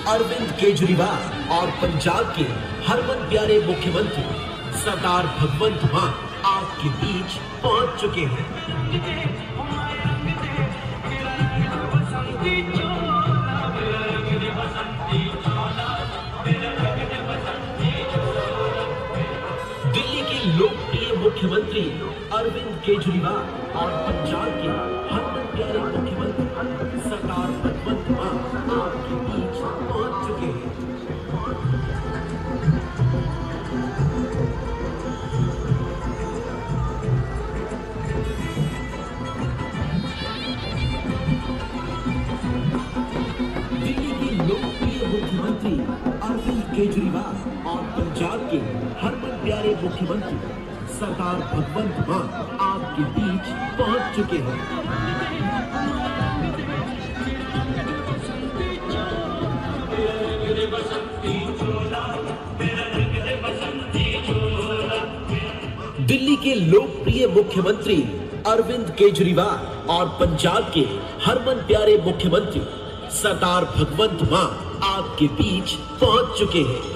अरविंद केजरीवाल और पंजाब के हरमन प्यारे मुख्यमंत्री सरदार भगवंत मान आपके बीच पहुंच चुके हैं। दिल्ली के लोकप्रिय मुख्यमंत्री अरविंद केजरीवाल और पंजाब के हरमन प्यारे मुख्यमंत्री सरदार भगवंत मान आपके बीच पहुंच चुके हैं। दिल्ली के लोकप्रिय मुख्यमंत्री अरविंद केजरीवाल और पंजाब के हरमन प्यारे मुख्यमंत्री सरदार भगवंत मान आपके बीच पहुंच चुके हैं। दिल्ली के लोकप्रिय मुख्यमंत्री अरविंद केजरीवाल और पंजाब के हरमन प्यारे मुख्यमंत्री सरदार भगवंत मान आपके बीच पहुंच चुके हैं।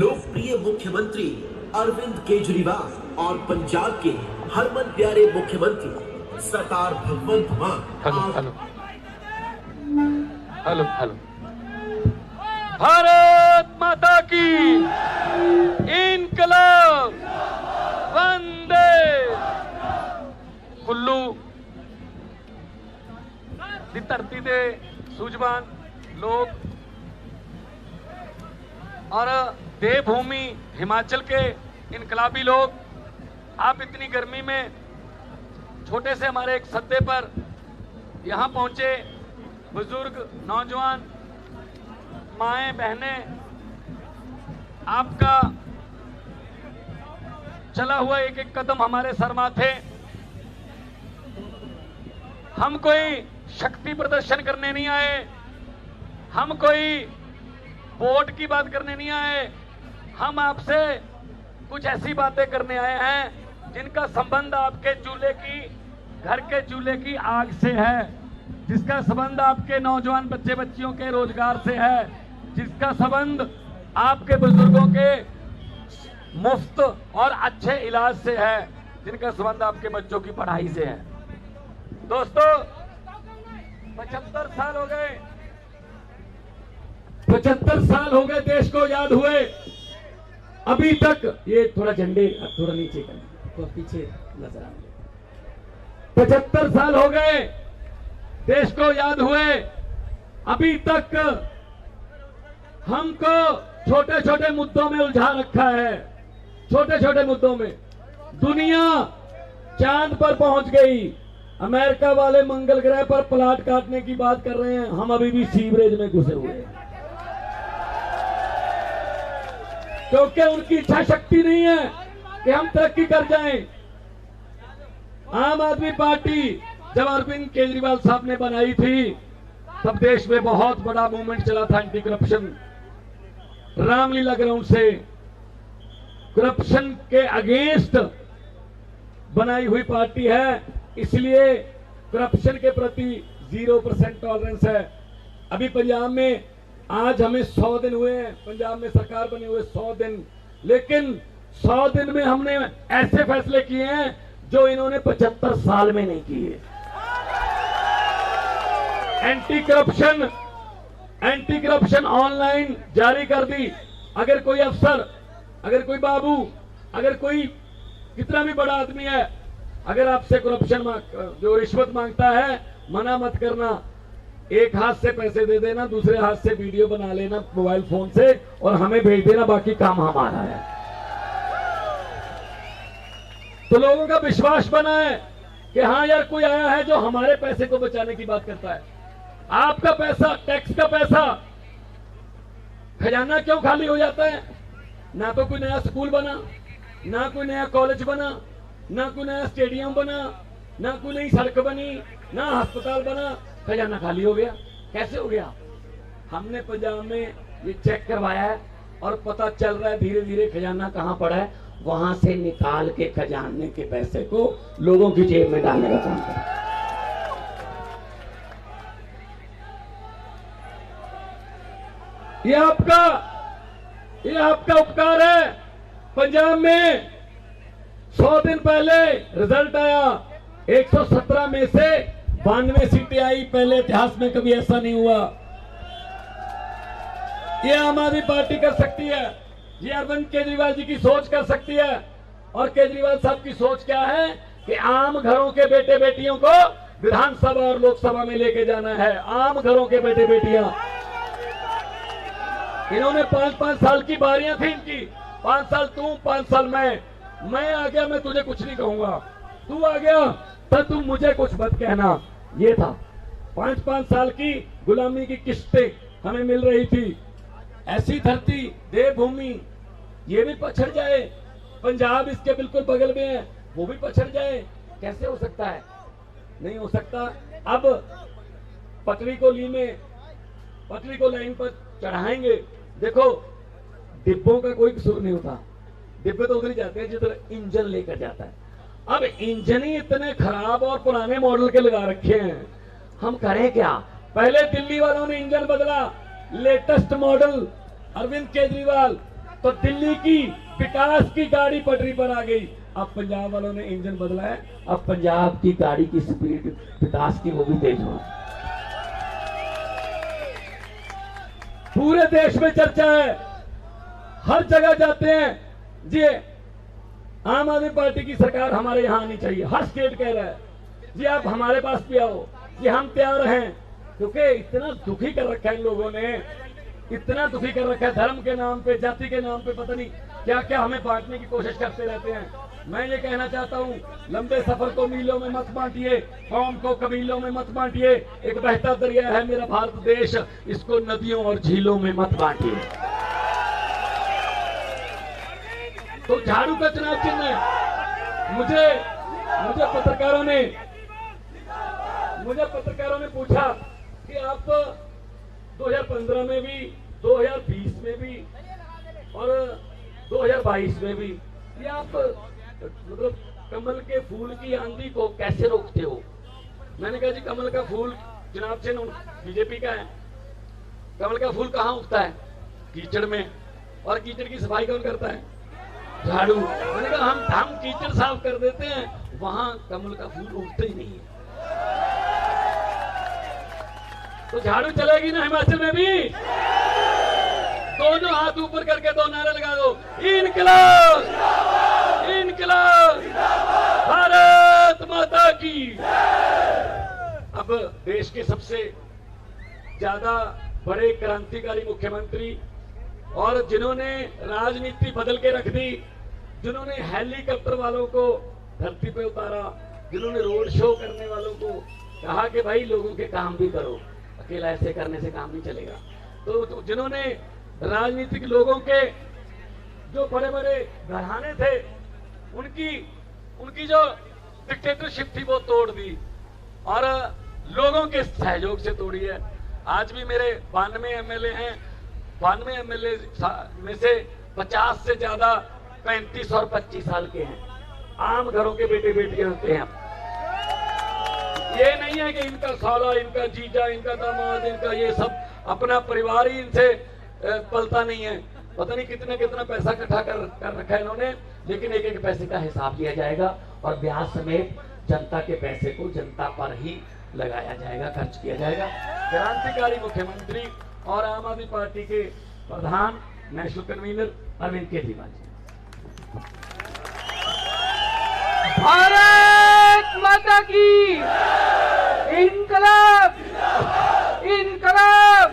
लोकप्रिय मुख्यमंत्री अरविंद केजरीवाल और पंजाब के हरमन प्यारे मुख्यमंत्री सरदार भगवंत मान हेलो भारत माता की इनकलाब वंदे कुल्लू दी धरती दे सूझवान लोग और देवभूमि हिमाचल के इनकलाबी लोग, आप इतनी गर्मी में छोटे से हमारे एक सत्ते पर यहाँ पहुंचे, बुजुर्ग, नौजवान, माएं, बहनें, आपका चला हुआ एक एक कदम हमारे सर माथे। हम कोई शक्ति प्रदर्शन करने नहीं आए, हम कोई वोट की बात करने नहीं आए, हम आपसे कुछ ऐसी बातें करने आए हैं जिनका संबंध आपके चूल्हे की, घर के चूल्हे की आग से है, जिसका संबंध आपके नौजवान बच्चे बच्चियों के रोजगार से है, जिसका संबंध आपके बुजुर्गों के मुफ्त और अच्छे इलाज से है, जिनका संबंध आपके बच्चों की पढ़ाई से है। दोस्तों, 75 साल हो गए, 75 साल हो गए देश को याद हुए, अभी तक ये थोड़ा झंडे थोड़ा नीचे कर तो पीछे नजर आ रहे। 75 साल हो गए देश को याद हुए, अभी तक हमको छोटे छोटे मुद्दों में उलझा रखा है। छोटे छोटे मुद्दों में दुनिया चांद पर पहुंच गई, अमेरिका वाले मंगल ग्रह पर प्लाट काटने की बात कर रहे हैं, हम अभी भी सीवरेज में घुसे हुए हैं, क्योंकि उनकी इच्छा शक्ति नहीं है कि हम तरक्की कर जाएं। आम आदमी पार्टी जब अरविंद केजरीवाल साहब ने बनाई थी, तब देश में बहुत बड़ा मूवमेंट चला था एंटी करप्शन, रामलीला ग्राउंड से करप्शन के अगेंस्ट बनाई हुई पार्टी है, इसलिए करप्शन के प्रति 0% टॉलरेंस है। अभी पंजाब में आज हमें 100 दिन हुए हैं, पंजाब में सरकार बने हुए 100 दिन, लेकिन 100 दिन में हमने ऐसे फैसले किए हैं जो इन्होंने 75 साल में नहीं किए। एंटी करप्शन ऑनलाइन जारी कर दी। अगर कोई अफसर, अगर कोई बाबू, अगर कोई कितना भी बड़ा आदमी है, अगर आपसे करप्शन जो रिश्वत मांगता है, मना मत करना, एक हाथ से पैसे दे देना, दूसरे हाथ से वीडियो बना लेना मोबाइल फोन से और हमें भेज देना, बाकी काम हमारा है। तो लोगों का विश्वास बना है कि हाँ यार, कोई आया है जो हमारे पैसे को बचाने की बात करता है। आपका पैसा, टैक्स का पैसा, खजाना क्यों खाली हो जाता है? ना तो कोई नया स्कूल बना, ना कोई नया कॉलेज बना, ना कोई नया स्टेडियम बना, ना कोई नई सड़क बनी, ना अस्पताल बना, खजाना खाली हो गया। कैसे हो गया? हमने पंजाब में ये चेक करवाया है और पता चल रहा है धीरे धीरे खजाना कहां पड़ा है, वहां से निकाल के खजाने के पैसे को लोगों की जेब में डालने का काम कर। ये आपका उपकार है। पंजाब में 100 दिन पहले रिजल्ट आया, 117 में से 92 सीटें आई, पहले इतिहास में कभी ऐसा नहीं हुआ। ये आम आदमी पार्टी कर सकती है, ये अरविंद केजरीवाल जी की सोच कर सकती है। और केजरीवाल साहब की सोच क्या है कि आम घरों के बेटे बेटियों को विधानसभा और लोकसभा में लेके जाना है। आम घरों के बेटे बेटियां, इन्होंने 5-5 साल की बारियां थी इनकी, 5 साल तू, 5 साल मैं आ गया, मैं तुझे कुछ नहीं कहूंगा, तू आ गया तब तुम मुझे कुछ मत कहना। ये था 5-5 साल की गुलामी की किस्तें हमें मिल रही थी। ऐसी धरती, देवभूमि, ये भी पछड़ जाए, पंजाब इसके बिल्कुल बगल में है, वो भी पछड़ जाए, कैसे हो सकता है? नहीं हो सकता। अब पटरी को लाइन पर चढ़ाएंगे। देखो, डिब्बों का कोई कसूर नहीं होता, डिब्बे तो उधर ही जाते हैं जिधर इंजन लेकर जाता है। अब इंजन ही इतने खराब और पुराने मॉडल के लगा रखे हैं, हम करें क्या? पहले दिल्ली वालों ने इंजन बदला, लेटेस्ट मॉडल अरविंद केजरीवाल तो दिल्ली की विकास की गाड़ी पटरी पर आ गई। अब पंजाब वालों ने इंजन बदला है, अब पंजाब की गाड़ी की स्पीड विकास की वो भी तेज हो। पूरे देश में चर्चा है, हर जगह जाते हैं जी आम आदमी पार्टी की सरकार हमारे यहां आनी चाहिए। हर स्टेट कह रहा है जी आप हमारे पास भी आओ, कि हम तैयार हैं। क्योंकि इतना दुखी कर रखा है इन लोगों ने, इतना दुखी कर रखा है, धर्म के नाम पे, जाति के नाम पे, पता नहीं क्या क्या हमें बांटने की कोशिश करते रहते हैं। मैं ये कहना चाहता हूँ, लंबे सफर को मीलों में मत बांटिए, कौम को कबीलों में मत बांटिए। एक बहता दरिया है मेरा भारत देश, इसको नदियों और झीलों में मत बांटिए। तो झाड़ू का चुनाव चिन्ह है। मुझे पत्रकारों ने पूछा कि आप 2015 में भी, 2020 में भी और 2022 में भी ये आप मतलब कमल के फूल की आंधी को कैसे रोकते हो? मैंने कहा जी कमल का फूल चुनाव चिन्ह बीजेपी का है। कमल का फूल कहाँ उगता है? कीचड़ में। और कीचड़ की सफाई कौन करता है? झाड़ू। मैंने कहा हम कीचड़ साफ कर देते हैं, वहां कमल का फूल उगता ही नहीं है। तो झाड़ू चलेगी ना हिमाचल में भी? दोनों हाथ ऊपर करके दो नारे लगा दो, इनकलाब, इनकलाब, भारत माता की। अब देश के सबसे ज्यादा बड़े क्रांतिकारी मुख्यमंत्री, और जिन्होंने राजनीति बदल के रख दी, जिन्होंने हेलीकॉप्टर वालों को धरती पे उतारा, जिन्होंने रोड शो करने वालों को कहा कि भाई लोगों के काम भी करो, अकेला ऐसे करने से काम नहीं चलेगा। तो जिन्होंने राजनीतिक लोगों के जो बड़े बड़े घराने थे, उनकी जो डिक्टेटरशिप थी वो तोड़ दी और लोगों के सहयोग से तोड़ी है। आज भी मेरे 92 एमएलए हैं, 92 एमएलए में से 50 से ज्यादा 35 और 25 साल के हैं, आम घरों के बेटे बेटियां होते हैं। ये नहीं है कि इनका साला, इनका जीजा, इनका दामाद, इनका ये सब अपना परिवार ही इनसे पलता नहीं है। पता नहीं कितना कितना पैसा इकट्ठा कर रखा है इन्होंने, लेकिन एक एक पैसे का हिसाब लिया जाएगा और ब्याज समेत जनता के पैसे को जनता पर ही लगाया जाएगा, खर्च किया जाएगा। क्रांतिकारी मुख्यमंत्री और आम आदमी पार्टी के प्रधान नेशनल कन्वीनर अरविंद केजरीवाल जी। भारत माता की इनकलाब, इनकलाब,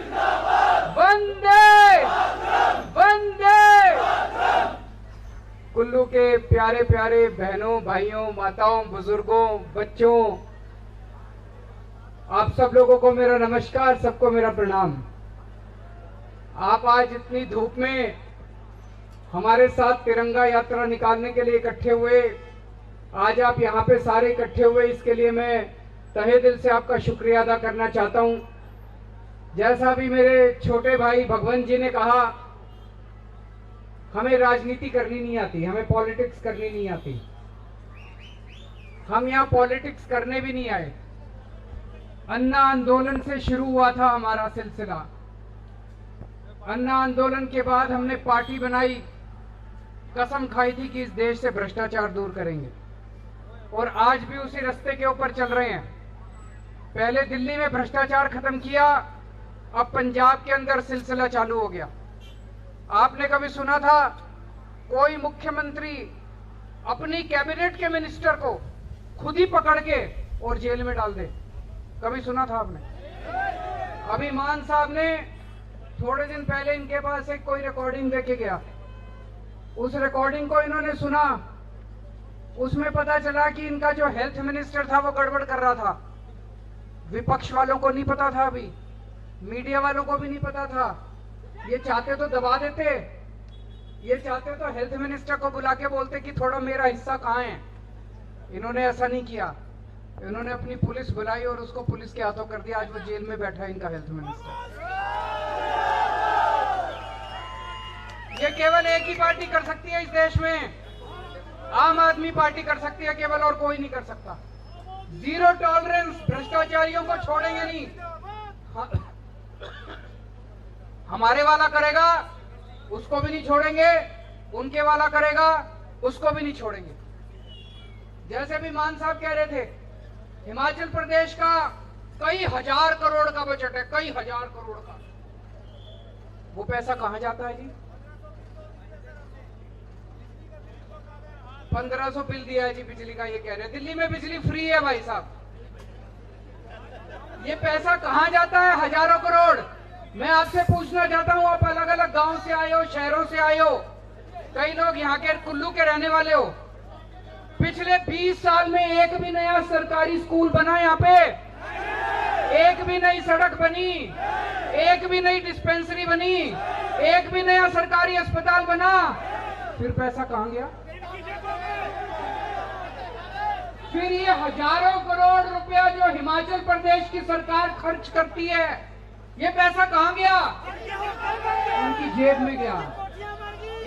वंदे वंदे। कुल्लू के प्यारे प्यारे बहनों, भाइयों, माताओं, बुजुर्गों, बच्चों, आप सब लोगों को मेरा नमस्कार, सबको मेरा प्रणाम। आप आज इतनी धूप में हमारे साथ तिरंगा यात्रा निकालने के लिए इकट्ठे हुए, आज आप यहाँ पे सारे इकट्ठे हुए, इसके लिए मैं तहे दिल से आपका शुक्रिया अदा करना चाहता हूँ। जैसा भी मेरे छोटे भाई भगवंत जी ने कहा, हमें राजनीति करनी नहीं आती, हमें पॉलिटिक्स करनी नहीं आती। हम यहाँ पॉलिटिक्स करने भी नहीं आए। अन्ना आंदोलन से शुरू हुआ था हमारा सिलसिला। अन्ना आंदोलन के बाद हमने पार्टी बनाई, कसम खाई थी कि इस देश से भ्रष्टाचार दूर करेंगे, और आज भी उसी रास्ते के ऊपर चल रहे हैं। पहले दिल्ली में भ्रष्टाचार खत्म किया, अब पंजाब के अंदर सिलसिला चालू हो गया। आपने कभी सुना था कोई मुख्यमंत्री अपनी कैबिनेट के मिनिस्टर को खुद ही पकड़ के और जेल में डाल दे? कभी सुना था आपने? अभी मान साहब ने थोड़े दिन पहले इनके पास एक कोई रिकॉर्डिंग देके गया, उस रिकॉर्डिंग को इन्होंने सुना, उसमें पता चला कि इनका जो हेल्थ मिनिस्टर था वो गड़बड़ कर रहा था। विपक्ष वालों को नहीं पता था, अभी मीडिया वालों को भी नहीं पता था। ये चाहते तो दबा देते, ये चाहते तो हेल्थ मिनिस्टर को बुला के बोलते कि थोड़ा मेरा हिस्सा कहाँ है। इन्होंने ऐसा नहीं किया, इन्होंने अपनी पुलिस बुलाई और उसको पुलिस के हाथों कर दिया। आज वो जेल में बैठा है इनका हेल्थ मिनिस्टर। ये केवल एक ही पार्टी कर सकती है इस देश में, आम आदमी पार्टी कर सकती है केवल, और कोई नहीं कर सकता। जीरो टॉलरेंस, भ्रष्टाचारियों को छोड़ेंगे नहीं। हमारे वाला करेगा उसको भी नहीं छोड़ेंगे, उनके वाला करेगा उसको भी नहीं छोड़ेंगे। जैसे भी मान साहब कह रहे थे, हिमाचल प्रदेश का कई हजार करोड़ का बजट है, कई हजार करोड़ का। वो पैसा कहां जाता है जी? 1500 बिल दिया है जी बिजली का, ये कह रहे हैं दिल्ली में बिजली फ्री है भाई साहब। ये पैसा कहां जाता है? हजारों करोड़। मैं आपसे पूछना चाहता हूं, आप अलग अलग गांव से आए हो, शहरों से आए हो, कई लोग यहाँ के कुल्लू के रहने वाले हो। पिछले 20 साल में एक भी नया सरकारी स्कूल बना यहाँ पे? एक भी नई सड़क बनी? एक भी नई डिस्पेंसरी बनी? एक भी नया सरकारी अस्पताल बना? फिर पैसा कहां गया? फिर ये हजारों करोड़ रुपया जो हिमाचल प्रदेश की सरकार खर्च करती है, ये पैसा कहां गया? उनकी जेब में गया।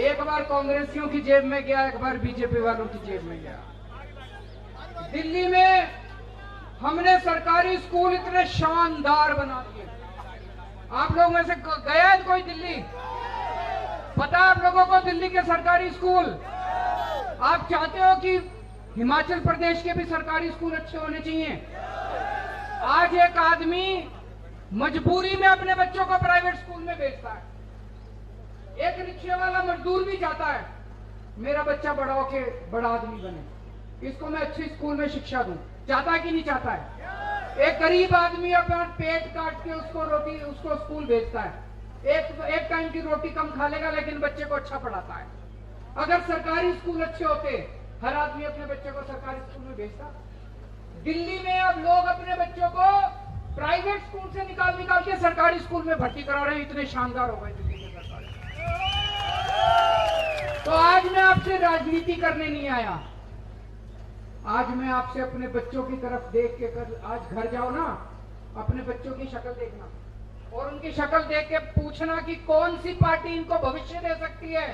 एक बार कांग्रेसियों की जेब में गया, एक बार बीजेपी वालों की जेब में गया। दिल्ली में हमने सरकारी स्कूल इतने शानदार बना दिए। आप लोग में से गया है कोई दिल्ली? पता है आप लोगों को दिल्ली के सरकारी स्कूल? आप चाहते हो कि हिमाचल प्रदेश के भी सरकारी स्कूल अच्छे होने चाहिए? आज एक आदमी मजबूरी में अपने बच्चों को प्राइवेट स्कूल में भेजता है। एक रिक्शे वाला मजदूर भी चाहता है मेरा बच्चा बड़ा होके बड़ा आदमी बने, इसको मैं अच्छी स्कूल में शिक्षा दूं। चाहता है कि नहीं चाहता है? एक गरीब आदमी अपना पेट काट के उसको स्कूल भेजता है। एक टाइम की रोटी कम खा लेगा लेकिन बच्चे को अच्छा पढ़ाता है। अगर सरकारी स्कूल अच्छे होते, हर आदमी अपने बच्चे को सरकारी स्कूल में भेजता। दिल्ली में अब लोग अपने बच्चों को प्राइवेट स्कूल से निकाल के सरकारी स्कूल में भर्ती करा रहे हैं। इतने शानदार हो गए दिल्ली के सरकारी। तो आज मैं आपसे राजनीति करने नहीं आया, आज मैं आपसे अपने बच्चों की तरफ देख के आज घर जाओ ना, अपने बच्चों की शक्ल देखना और उनकी शक्ल देख के पूछना कि कौन सी पार्टी इनको भविष्य दे सकती है,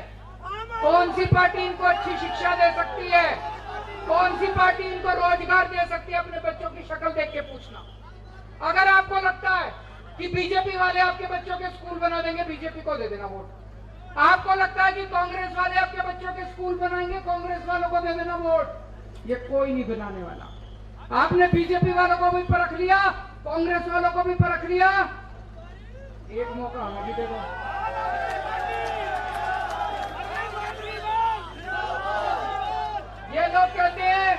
कौन सी पार्टी इनको अच्छी शिक्षा दे सकती है, कौन सी पार्टी इनको रोजगार दे सकती है। अपने बच्चों की शक्ल देख के पूछना। अगर आपको लगता है कि बीजेपी वाले आपके बच्चों के स्कूल बना देंगे, बीजेपी को दे देना वोट। आपको लगता है कि कांग्रेस वाले आपके बच्चों के स्कूल बनाएंगे, कांग्रेस वालों को दे देना वोट। ये कोई नहीं बनाने वाला। आपने बीजेपी वालों को भी परख लिया, कांग्रेस वालों को भी परख लिया, एक मौका हमें भी दे दो। ये लोग कहते हैं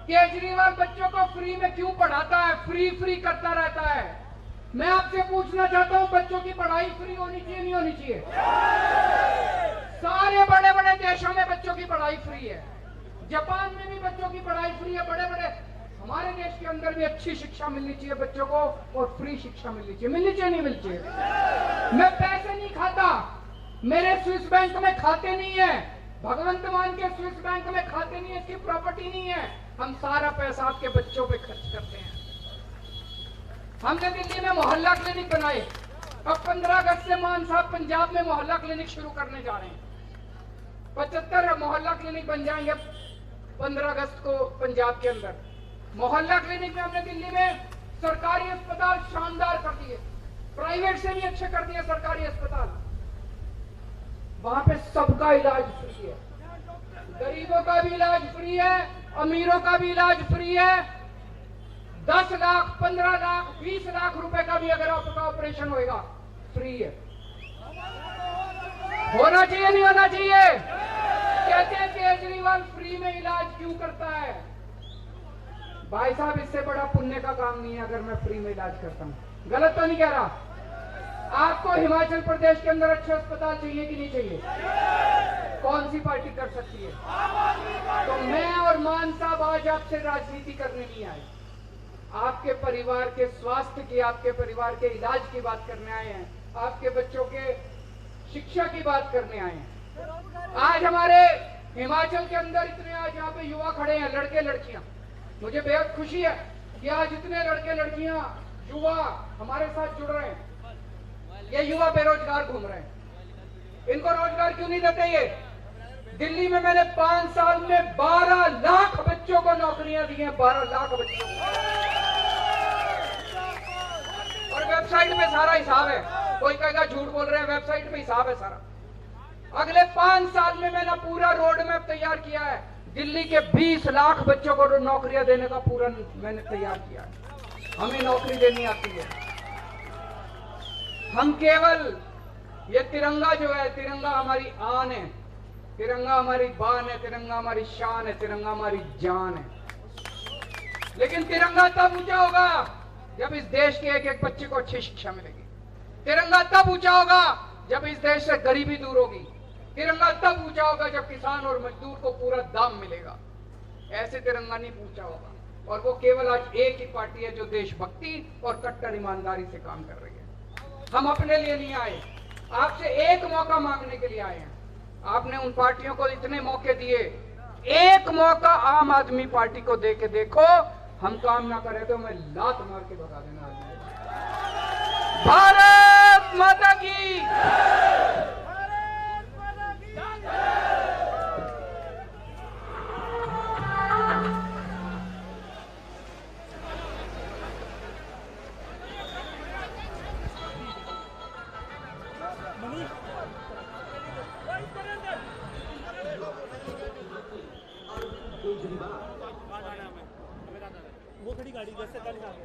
केजरीवाल बच्चों को फ्री में क्यों पढ़ाता है, फ्री करता रहता है। मैं आपसे पूछना चाहता हूं, बच्चों की पढ़ाई फ्री होनी चाहिए नहीं होनी चाहिए? सारे बड़े बड़े देशों में बच्चों की पढ़ाई फ्री है। जापान में भी बच्चों की पढ़ाई फ्री है। बड़े बड़े हमारे देश के अंदर भी अच्छी शिक्षा मिलनी चाहिए बच्चों को, और फ्री शिक्षा मिलनी चाहिए। मिलनी चाहिए नहीं मिलनी चाहिए? मैं पैसे नहीं खाता, मेरे स्विस बैंक में खाते नहीं है, भगवंत मान के स्विस बैंक में खाते नहीं है, इसकी प्रॉपर्टी नहीं है। हम सारा पैसा आपके बच्चों पे खर्च करते हैं। हमने दिल्ली में मोहल्ला क्लिनिक बनाए। अब 15 अगस्त से मान साहब पंजाब में मोहल्ला क्लिनिक शुरू करने जा रहे हैं। 75 मोहल्ला क्लिनिक बन जाएंगे 15 अगस्त को पंजाब के अंदर। मोहल्ला क्लिनिक में हमने दिल्ली में सरकारी अस्पताल शानदार कर दिए, प्राइवेट से भी अच्छे कर दिए सरकारी अस्पताल। वहां पे सबका इलाज फ्री है, गरीबों का भी इलाज फ्री है, अमीरों का भी इलाज फ्री है। 10 लाख 15 लाख 20 लाख रुपए का भी अगर आपका ऑपरेशन होएगा फ्री है। होना चाहिए नहीं होना चाहिए? कहते हैं केजरीवाल फ्री में इलाज क्यों करता है? भाई साहब, इससे बड़ा पुण्य का काम नहीं है अगर मैं फ्री में इलाज करता हूं। गलत तो नहीं कह रहा? आपको हिमाचल प्रदेश के अंदर अच्छे अस्पताल चाहिए कि नहीं चाहिए? कौन सी पार्टी कर सकती है? तो मैं और मान साहब आज आपसे राजनीति करने नहीं आए, आपके परिवार के स्वास्थ्य की, आपके परिवार के इलाज की बात करने आए हैं, आपके बच्चों के शिक्षा की बात करने आए हैं। आज हमारे हिमाचल के अंदर इतने आज यहाँ पे युवा खड़े हैं, लड़के लड़कियां। मुझे बेहद खुशी है कि आज इतने लड़के लड़कियां युवा हमारे साथ जुड़ रहे हैं। ये युवा बेरोजगार घूम रहे हैं, इनको रोजगार क्यों नहीं देते? ये दिल्ली में मैंने 5 साल में 12 लाख बच्चों को नौकरियां दी हैं, 12 लाख बच्चों को। और वेबसाइट पे सारा हिसाब है। कोई कहेगा झूठ बोल रहे हैं, वेबसाइट पे हिसाब है सारा। अगले 5 साल में मैंने पूरा रोड मैप तैयार किया है। दिल्ली के 20 लाख बच्चों को नौकरियां देने का पूरा मैंने तैयार किया है। हमें नौकरी देनी आती है। हम केवल ये तिरंगा जो है, तिरंगा हमारी आन है, तिरंगा हमारी बान है, तिरंगा हमारी शान है, तिरंगा हमारी जान है। लेकिन तिरंगा तब ऊंचा होगा जब इस देश के एक एक बच्चे को अच्छी शिक्षा मिलेगी। तिरंगा तब ऊंचा होगा जब इस देश से गरीबी दूर होगी। तिरंगा तब ऊंचा होगा जब किसान और मजदूर को पूरा दाम मिलेगा। ऐसे तिरंगा नहीं ऊंचा होगा। और वो केवल आज एक ही पार्टी है जो देशभक्ति और कट्टर ईमानदारी से काम कर रही है। हम अपने लिए नहीं आए, आपसे एक मौका मांगने के लिए आए हैं। आपने उन पार्टियों को इतने मौके दिए, एक मौका आम आदमी पार्टी को दे के देखो। हम काम ना करें तो मैं लात मार के भगा देना। भारत माता की। वो खड़ी गाड़ी जैसे गाड़ी आ गई।